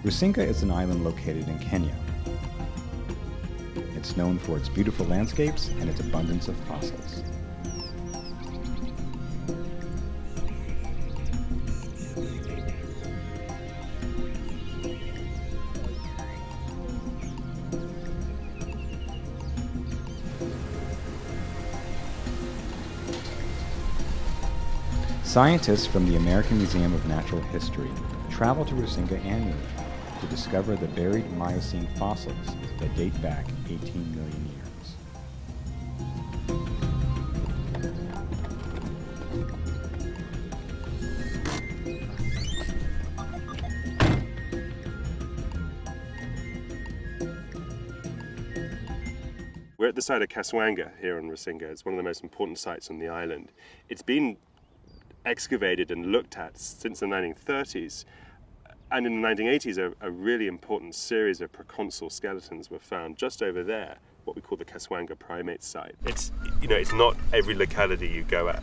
Rusinga is an island located in Kenya. It's known for its beautiful landscapes and its abundance of fossils. Scientists from the American Museum of Natural History travel to Rusinga annually to discover the buried Miocene fossils that date back 18 million years. We're at the site of Kaswanga here on Rusinga. It's one of the most important sites on the island. It's been excavated and looked at since the 1930s, and in the 1980s a really important series of Proconsul skeletons were found just over there, what we call the Kaswanga primate site. It's not every locality you go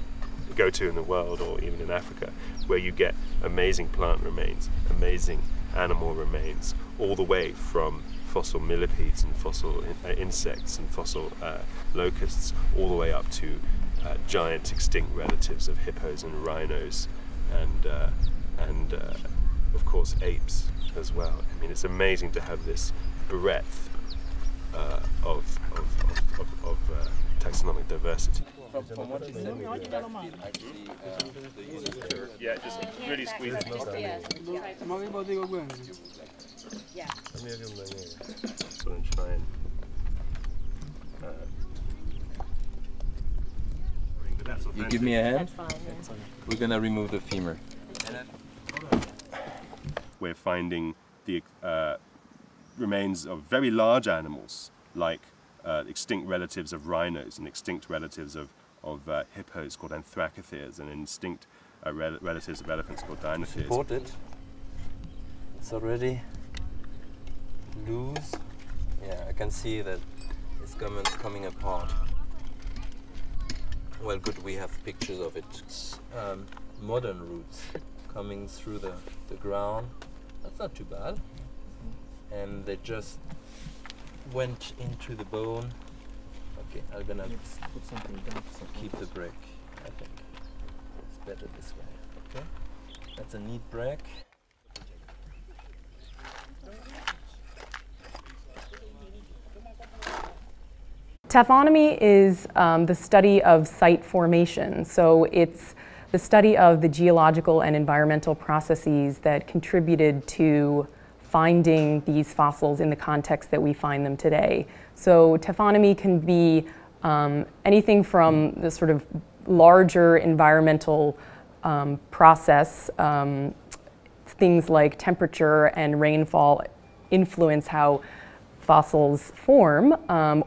to in the world or even in Africa where you get amazing plant remains, amazing animal remains, all the way from fossil millipedes and fossil insects and fossil locusts, all the way up to giant extinct relatives of hippos and rhinos, and of course apes as well. I mean, it's amazing to have this breadth of taxonomic diversity. From what you said, Yeah, just really squeeze it. Yeah. So I'm try and you give me a hand? That's fine. Yeah. We're gonna remove the femur. We're finding the remains of very large animals, like extinct relatives of rhinos and extinct relatives of hippos called anthracotheres, and extinct relatives of elephants called dinotheres. Support it. It's already loose. Yeah, I can see that it's coming apart. Well, good, we have pictures of it. It's, modern roots coming through the ground. That's not too bad. And they just went into the bone. Okay, I'm gonna put something down to keep the break, I think. It's better this way, okay? That's a neat break. Taphonomy is the study of site formation. So it's the study of the geological and environmental processes that contributed to finding these fossils in the context that we find them today. So taphonomy can be anything from the sort of larger environmental process, things like temperature and rainfall influence how fossils form,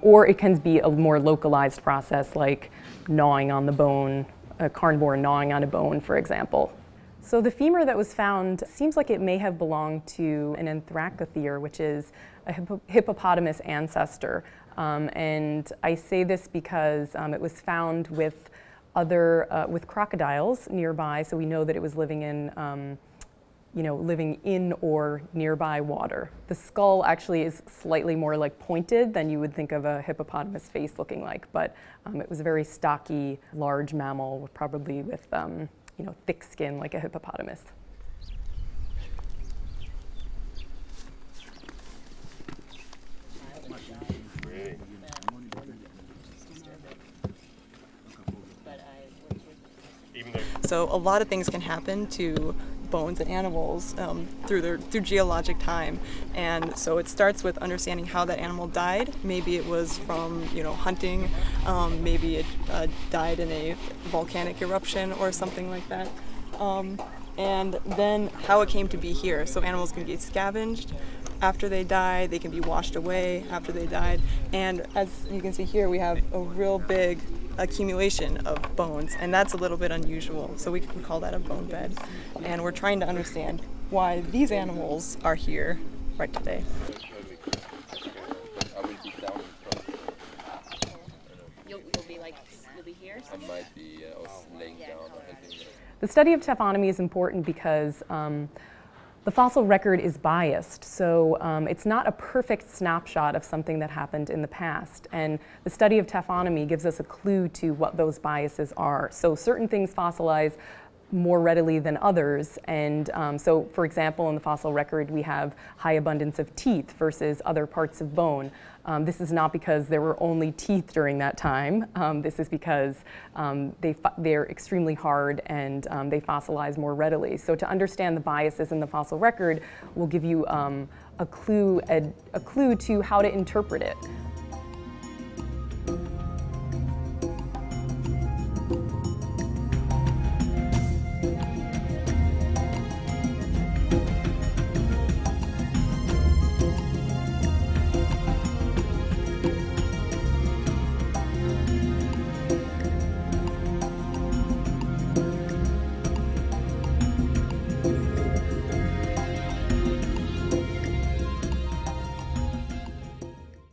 or it can be a more localized process like gnawing on the bone, a carnivore gnawing on a bone, for example. So the femur that was found seems like it may have belonged to an anthracothere, which is a hippopotamus ancestor. And I say this because it was found with with crocodiles nearby, so we know that it was living in living in or nearby water. The skull actually is slightly more like pointed than you would think of a hippopotamus face looking like, but it was a very stocky, large mammal, probably with thick skin like a hippopotamus. So a lot of things can happen to bones and animals through geologic time, and so it starts with understanding how that animal died. Maybe it was from hunting, maybe it died in a volcanic eruption or something like that, and then how it came to be here. So animals can get scavenged after they die, they can be washed away after they died, and as you can see here we have a real big accumulation of bones, and that's a little bit unusual, so we call that a bone bed, and we're trying to understand why these animals are here right today. You'll be here? I might be laying down or anything. The study of taphonomy is important because The fossil record is biased, so it's not a perfect snapshot of something that happened in the past. And the study of taphonomy gives us a clue to what those biases are. So certain things fossilize more readily than others. And so, for example, in the fossil record, we have high abundance of teeth versus other parts of bone. This is not because there were only teeth during that time. This is because they're extremely hard and they fossilize more readily. So to understand the biases in the fossil record will give you a clue to how to interpret it.